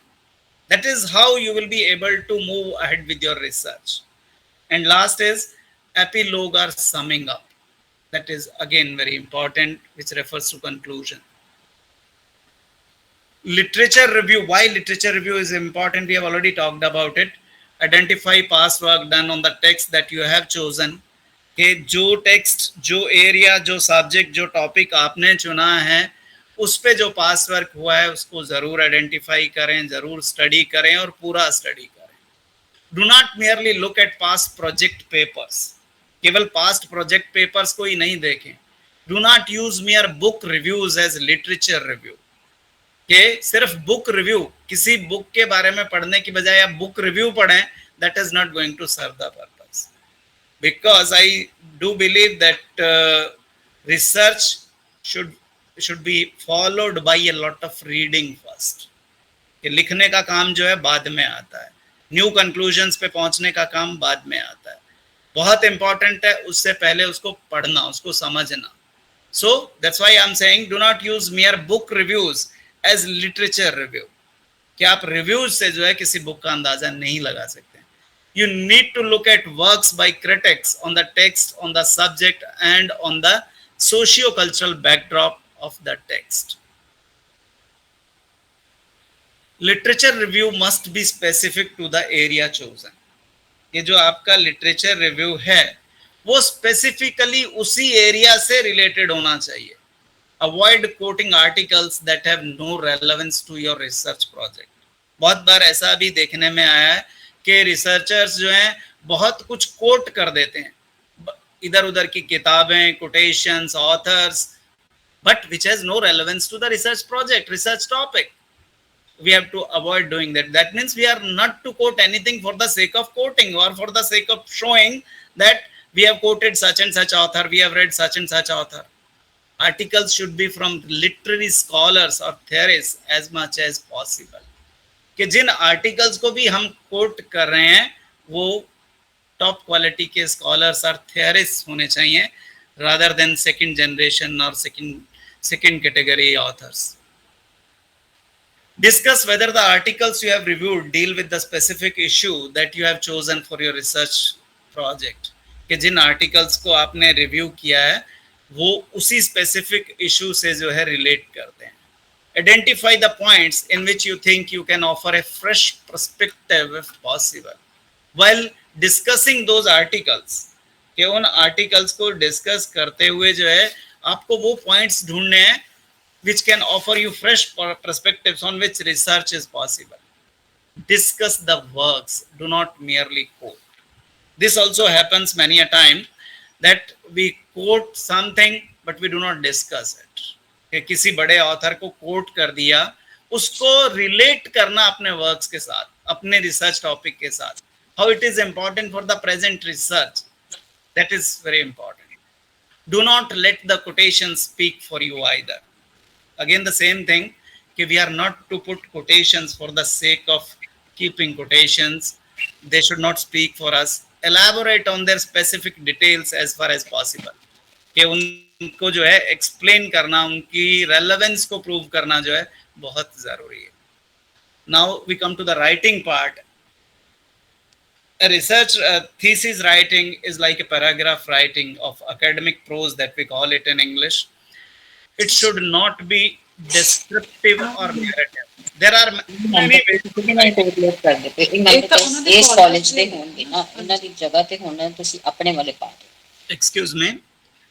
[SPEAKER 2] That is how you will be able to move ahead with your research. And last is epilogue or summing up. That is again very important, which refers to conclusion. Literature review. Why literature review is important, we have already talked about it. Identify past work done on the text that you have chosen. कि जो text, जो area, जो subject, जो topic आपने चुना है, उस पे जो पास वर्क हुआ है उसको जरूर आइडेंटिफाई करें, जरूर स्टडी करें और पूरा स्टडी करें. Do not merely look at past project papers. केवल पास्ट प्रोजेक्ट पेपर्स को ही नहीं देखें. Do not use mere book reviews as literature review. कि सिर्फ बुक रिव्यू, किसी बुक के बारे में पढ़ने की बजाय आप बुक रिव्यू पढ़ें, that is not going to serve the purpose. Because I do believe that research should be followed by a lot of reading first. कि लिखने का काम जो है बाद में आता है. न्यू कंक्लूजन्स पे पहुंचने का काम बाद में आता है. बहुत इंपॉर्टेंट है उससे पहले उसको पढ़ना, उसको समझना. So that's why I'm saying do not use mere book reviews as literature review. कि आप रिव्यूज से जो है किसी बुक का अंदाजा नहीं लगा सकते. You need to look at works by critics on the text, on the subject and on the socio-cultural backdrop of the text. Literature review must be specific to the area chosen. ये जो आपका literature review है वो specifically उसी area से related होना चाहिए. Avoid quoting articles that have no relevance to your research project. बहुत बार ऐसा भी देखने में आया है कि रिसर्चर्स जो हैं बहुत कुछ कोट कर देते हैं, इधर उधर की किताबें, quotations, authors, but which has no relevance to the research project, research topic. We have to avoid doing that. That means we are not to quote anything for the sake of quoting or for the sake of showing that we have quoted such and such author, we have read such and such author. Articles should be from literary scholars or theorists as much as possible. कि जिन articles को भी हम coat कर रहे हैं वो top quality के scholars और थियरिस्ट होने चाहिए, rather than second generation or second category authors. Discuss whether the articles you have reviewed deal with the specific issue that you have chosen for your research project. कि जिन articles को आपने review किया है वो उसी specific issue से जो है रिलेट करते हैं. Identify the points in which you think you can offer a fresh perspective if possible. While discussing those articles, कि उन आर्टिकल्स को डिस्कस करते हुए जो है आपको वो पॉइंट्स ढूंढने हैं which can offer you fresh perspectives on which research is possible. Discuss the works, do not merely quote. This also happens many a time that we quote something but we do not discuss it. कि किसी बड़े author को coat कर दिया, उसको relate करना अपने works के साथ, अपने रिसर्च टॉपिक के साथ. How it is important for the present research, that is very important. Do not let the quotations speak for you either. Again the same thing कि we are not to put quotations for the sake of keeping quotations. They should not speak for us. Elaborate on their specific details as far as possible. कि उनको जो है explain करना, उनकी relevance को prove करना जो है बहुत जरूरी है. Now we come to the writing part. A research thesis writing is like a paragraph writing of academic prose that we call it in English. It should not be descriptive or narrative. There are many ways.
[SPEAKER 4] ਇਸ college ਦੇ ਹੋਣਗੇ ਨਾ, ਇਹਨਾਂ ਦੀ ਜਗ੍ਹਾ ਤੇ ਹੁਣ ਤੁਸੀਂ ਆਪਣੇ ਵਾਲੇ ਪਾ ਦਿਓ.
[SPEAKER 2] Excuse me.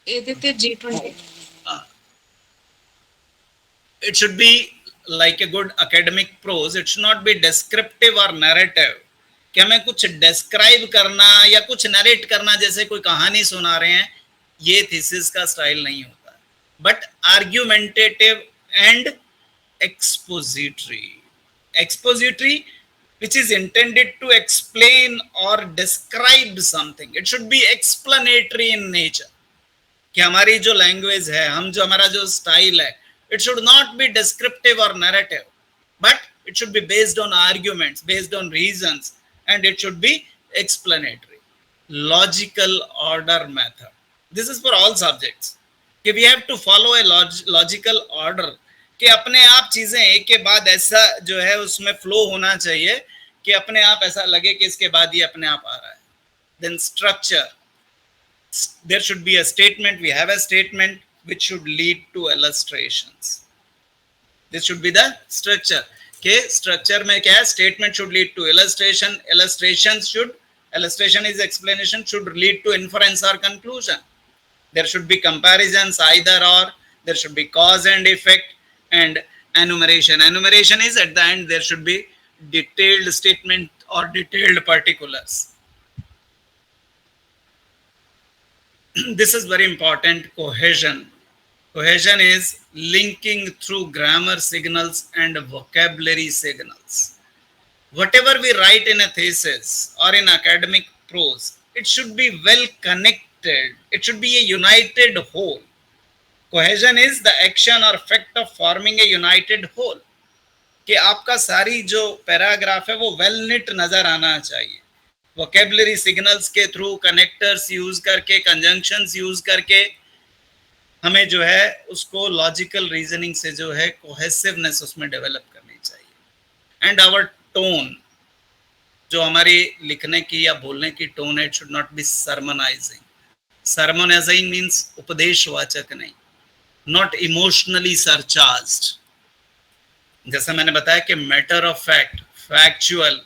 [SPEAKER 3] ਇਹਦੇ ਤੇ G20.
[SPEAKER 2] It should be like a good academic prose. It should not be descriptive or narrative. कि हमें कुछ describe करना या कुछ narrate करना जैसे कोई कहानी सुना रहे हैं, ये thesis का स्टाइल नहीं होता. But argumentative and expository. Expository, which is intended to explain or describe something. It should be explanatory in nature. कि हमारी जो लैंग्वेज है, हम जो हमारा जो स्टाइल है, it should not be descriptive or narrative, but it should be based on arguments, based on reasons, and it should be explanatory. Logical order method. This is for all subjects. कि we have to follow a logical order. कि अपने आप चीजें एक के बाद ऐसा जो है उसमें फ्लो होना चाहिए कि अपने आप ऐसा लगे कि इसके बाद ये अपने आप आ रहा है. Then structure. There should be a statement. We have a statement which should lead to illustrations. This should be the structure. कि structure में क्या है? Statement should lead to illustration. Illustration is explanation, should lead to inference or conclusion. There should be comparisons, either or. There should be cause and effect, and enumeration. Enumeration is at the end. There should be detailed statement or detailed particulars. This is very important. Cohesion. Cohesion is linking through grammar signals and vocabulary signals. Whatever we write in a thesis or in academic prose, it should be well connected. It should be a united whole. Cohesion is the action or effect of forming a united whole. कि आपका सारी जो paragraph है वो well knit नजर आना चाहिए, vocabulary signals के थ्रू, कनेक्टर्स यूज करके, कंजंक्शंस यूज करके हमें जो है उसको लॉजिकल रीजनिंग से जो है कोहेसिवनेस उसमें डेवलप करनी चाहिए। एंड आवर टोन, जो हमारी लिखने की या बोलने की टोन है, it should not be sermonising. Sermonising means उपदेशवाचक नहीं, नॉट इमोशनली सरचार्ज्ड। जैसा मैंने बताया कि matter of fact, factual,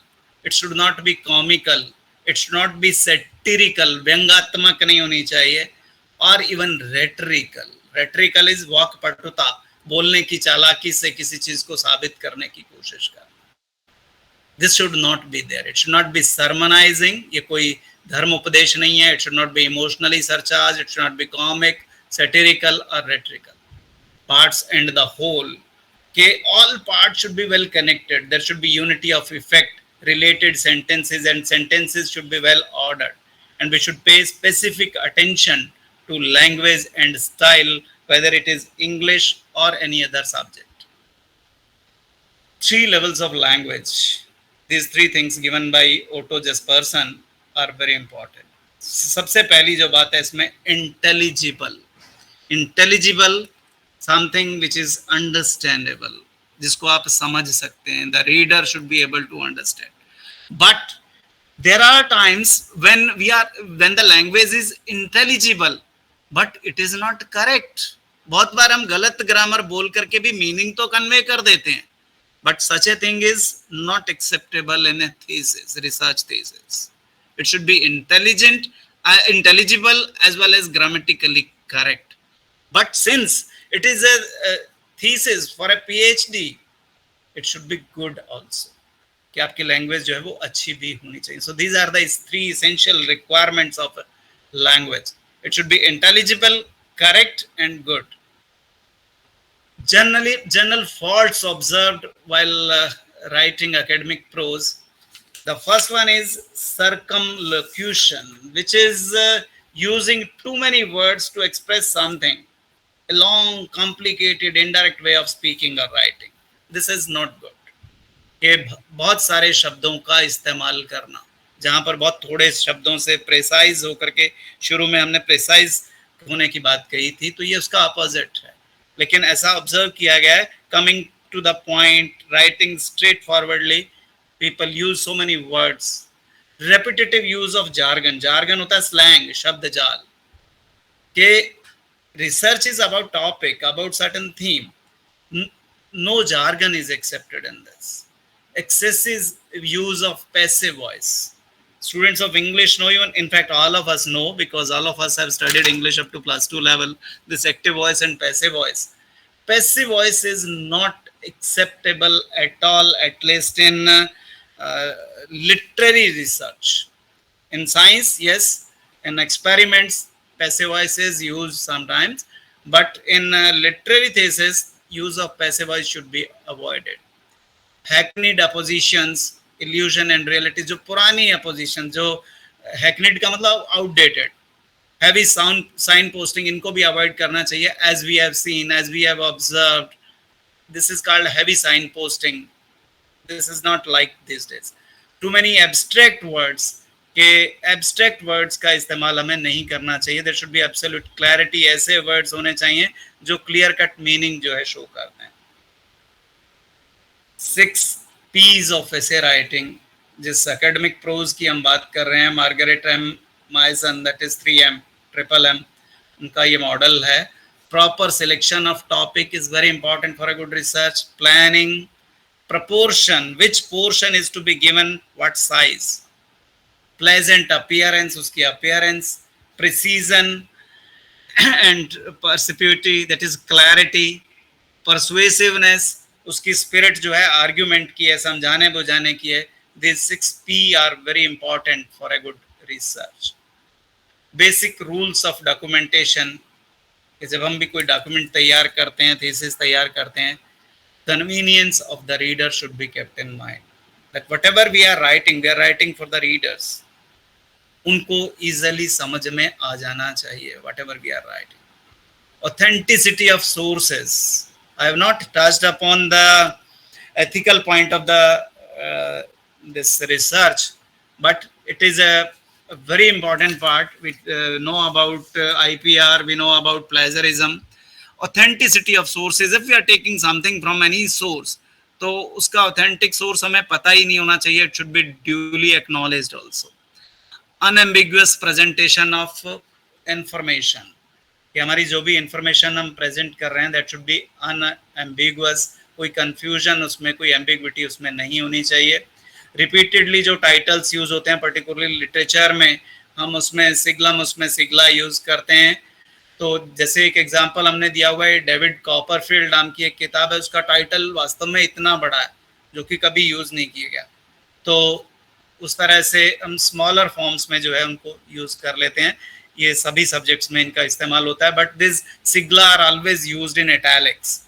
[SPEAKER 2] it should not be comical, it should not be satirical, व्यंगात्मक नहीं होनी चाहिए, और इवन रेटरिकल। रेटरिकल इज वाक्पटुता, बोलने की चालाकी से किसी चीज को साबित करने की कोशिश करना। This should not be there, it should not be sermonising, ये कोई धर्म उपदेश नहीं है। It should not be emotionally surcharge, it should not be comic, satirical और rhetorical. Parts and the whole, के all parts should be well connected, there should be unity of effect, related sentences and sentences should be well ordered, and we should pay specific attention to language and style, whether it is English or any other subject. 3 levels of language, these 3 things given by Otto Jesperson are very important. सबसे पहली जो बात है इसमें, intelligible, intelligible something which is understandable, जिसको आप समझ सकते हैं, the reader should be able to understand. But there are times when the language is intelligible but it is not correct. बहुत बार हम गलत ग्रामर बोल करके भी मीनिंग तो कन्वे कर देते हैं, but such a thing is not acceptable in a thesis, research thesis. It should be intelligent, intelligible as well as grammatically correct. But since it is a thesis for a PhD, it should be good also, कि आपकी language जो है वो अच्छी भी होनी चाहिए. So these are the 3 essential requirements of a language. It should be intelligible, correct and good. General faults observed while writing academic prose. The first one is circumlocution, which is using too many words to express something, a long, complicated, indirect way of speaking or writing. This is not good. कि बहुत सारे शब्दों का इस्तेमाल करना, जहां पर बहुत थोड़े शब्दों से प्रेसाइज होकर के, शुरू में हमने प्रेसाइज होने की बात कही थी, तो ये उसका अपोजिट है. लेकिन ऐसा ऑब्जर्व किया गया है, coming to the point, writing straightforwardly, people use so many words, repetitive use of jargon. Jargon होता है स्लैंग, शब्द जाल. के research is about topic, about certain theme. No jargon is accepted in this. Excessive use of passive voice. Students of English know, even in fact all of us know, because all of us have studied English up to +2 level, this active voice and passive voice. Passive voice is not acceptable at all, at least in literary research. In science, yes. In experiments, passive voice is used sometimes, but in literary thesis, use of passive voice should be avoided. Hackneyed appositions, illusion and reality, जो पुरानी apposition, जो hackneyed का मतलब outdated, heavy sign posting, इनको भी avoid करना चाहिए. As we have seen, as we have observed, this is called heavy sign posting. This is not like these days. Too many abstract words, के abstract words का इस्तेमाल हमें नहीं करना चाहिए. There should be absolute clarity. ऐसे words होने चाहिए जो क्लियर कट मीनिंग जो है शो करते हैं. 6 P's ऑफ एसे राइटिंग, जिस एकेडमिक प्रोज की हम बात कर रहे हैं, Margaret M Maison, that is 3M, triple M, उनका ये मॉडल है. Proper selection of topic is very important for a good research. Planning, proportion, which portion is to be given what size, pleasant appearance, उसकी appearance, precision and perspicuity, that is clarity, persuasiveness, उसकी spirit जो है argument की है, समझाने बुझाने की है. These 6 P are very important for a good research. Basic rules of documentation, कि जब हम भी कोई document तैयार करते हैं, thesis तैयार करते हैं, convenience of the reader should be kept in mind. That whatever we are writing for the readers. उनको easily समझ में आ जाना चाहिए, whatever we are writing. Authenticity of sources. I have not touched upon the ethical point of the this research, but it is a very important part. We know about IPR, we know about plagiarism, authenticity of sources. If we are taking something from any source, तो उसका authentic source हमें पता ही नहीं होना चाहिए. It should be duly acknowledged also. Unambiguous presentation of information, कि हमारी जो भी इंफॉर्मेशन हम प्रेजेंट कर रहे हैं दैट शुड बी अनएम्बिगुअस. कोई कंफ्यूजन उसमें, कोई एम्बिग्विटी उसमें नहीं होनी चाहिए. रिपीटेडली जो टाइटल्स यूज होते हैं पर्टिकुलरली लिटरेचर में, हम उसमें सिग्लम, उसमें सिग्ला यूज करते हैं. तो जैसे एक एग्जांपल हमने दिया हुआ है, डेविड कॉपरफील्ड नाम की एक किताब है, उसका टाइटल वास्तव में इतना बड़ा है जो कि कभी यूज नहीं किया गया. तो उस तरह से हम स्मॉलर फॉर्म्स में जो है उनको यूज कर लेते हैं. ये सभी सब्जेक्ट्स में इनका इस्तेमाल होता है, but this sigla are always used in italics.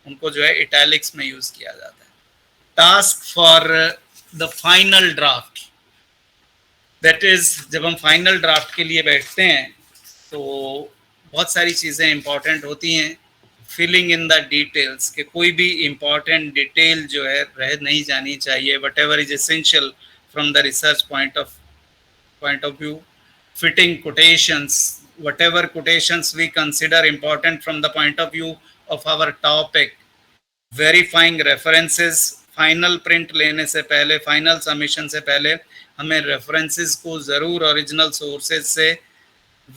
[SPEAKER 2] उनको जो है इटैलिक्स में यूज किया जाता है. Task for the final draft, that is जब हम फाइनल ड्राफ्ट के लिए बैठते हैं तो बहुत सारी चीज़ें इंपॉर्टेंट होती हैं. फिलिंग इन द डिटेल्स, कि कोई भी इंपॉर्टेंट डिटेल जो है रह नहीं जानी चाहिए. What ever is essential from the research point of view. Fitting quotations, whatever quotations we consider important from the point of view of our topic. Verifying references, final print लेने से पहले, final submission से पहले हमें references को ज़रूर original sources से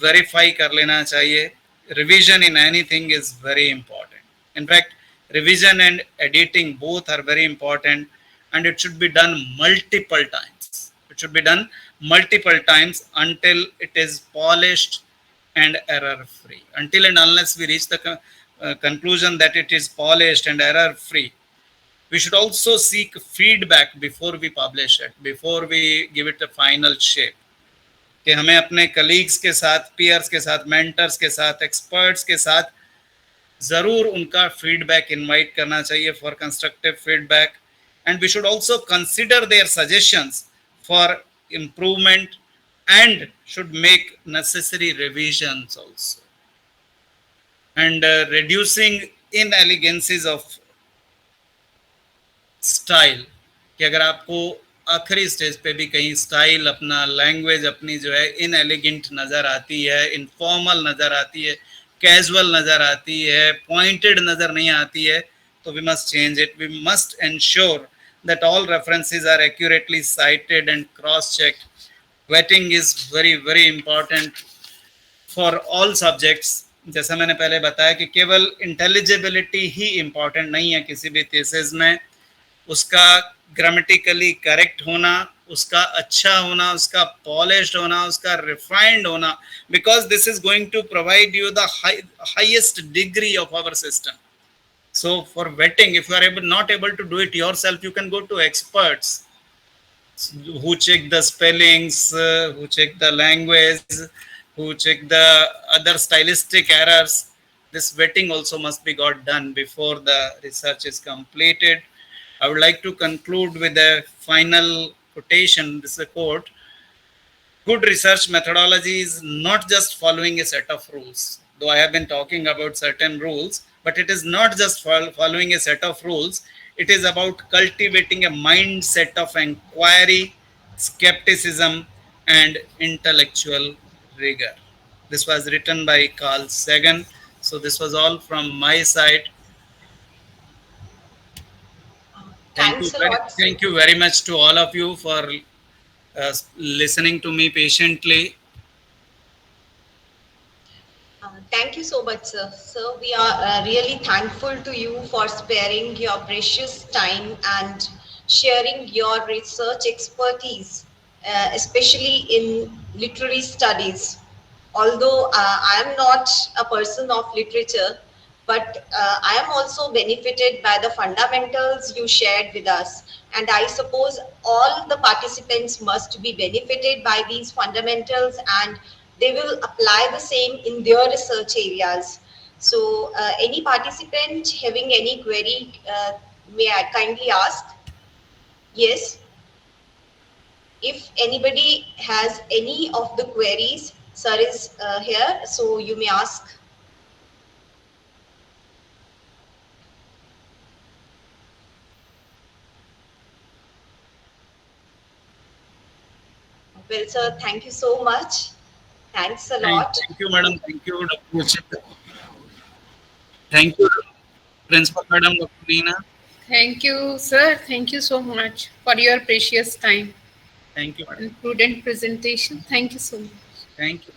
[SPEAKER 2] verify कर लेना चाहिए. Revision in anything is very important. In fact revision and editing both are very important, and it should be done multiple times. It should be done multiple times until it is polished and error free. Until and unless we reach the conclusion that it is polished and error free. We should also seek feedback before we publish it, before we give it a final shape. कि हमें अपने colleagues के साथ, peers के साथ, mentors के साथ, experts के साथ ज़रूर उनका फीडबैक इनवाइट करना चाहिए for constructive feedback. And we should also consider their suggestions for improvement and should make necessary revisions also. And reducing inelegancies of style, कि अगर आपको आखिरी स्टेज पे भी कहीं स्टाइल, अपना लैंग्वेज अपनी जो है इनएलिगेंट नज़र आती है, इनफॉर्मल नज़र आती है, कैजुअल नज़र आती है, पॉइंटेड नज़र नहीं आती है, तो we must change it. We must ensure that all references are accurately cited and cross-checked. Vetting is very, very important for all subjects. जैसा मैंने पहले बताया कि केवल इंटेलिजिबिलिटी ही इम्पॉर्टेंट नहीं है किसी भी थीसिस में. उसका ग्रामेटिकली करेक्ट होना, उसका अच्छा होना, उसका पॉलिश्ड होना, उसका रिफाइंड होना, because this is going to provide you the highest degree of our system. So for vetting, if you are not able to do it yourself, you can go to experts who check the spellings, who check the language, who check the other stylistic errors. This vetting also must be got done before the research is completed. I would like to conclude with a final quotation. This is a quote. Good research methodology is not just following a set of rules. Though I have been talking about certain rules, but it is not just following a set of rules. It is about cultivating a mindset of inquiry, skepticism, and intellectual rigor. This was written by Carl Sagan. So this was all from my side.
[SPEAKER 1] Thanks a lot.
[SPEAKER 2] Thank you very much to all of you for listening to me patiently.
[SPEAKER 1] Thank you so much, sir. Sir, we are really thankful to you for sparing your precious time and sharing your research expertise, especially in literary studies. Although I am not a person of literature, but I am also benefited by the fundamentals you shared with us. And I suppose all the participants must be benefited by these fundamentals and they will apply the same in their research areas. So, any participant having any query, may I kindly ask? Yes. If anybody has any of the queries, sir is here, so you may ask. Well, sir, thank you so much. Thanks a lot.
[SPEAKER 2] Thank you, madam. Thank you, Dr. Ruchika. Thank you, Principal Madam Dr. Neena.
[SPEAKER 3] Thank you, sir. Thank you so much for your precious time
[SPEAKER 2] Thank you, madam.
[SPEAKER 3] and prudent presentation. Thank you so much.
[SPEAKER 2] Thank you.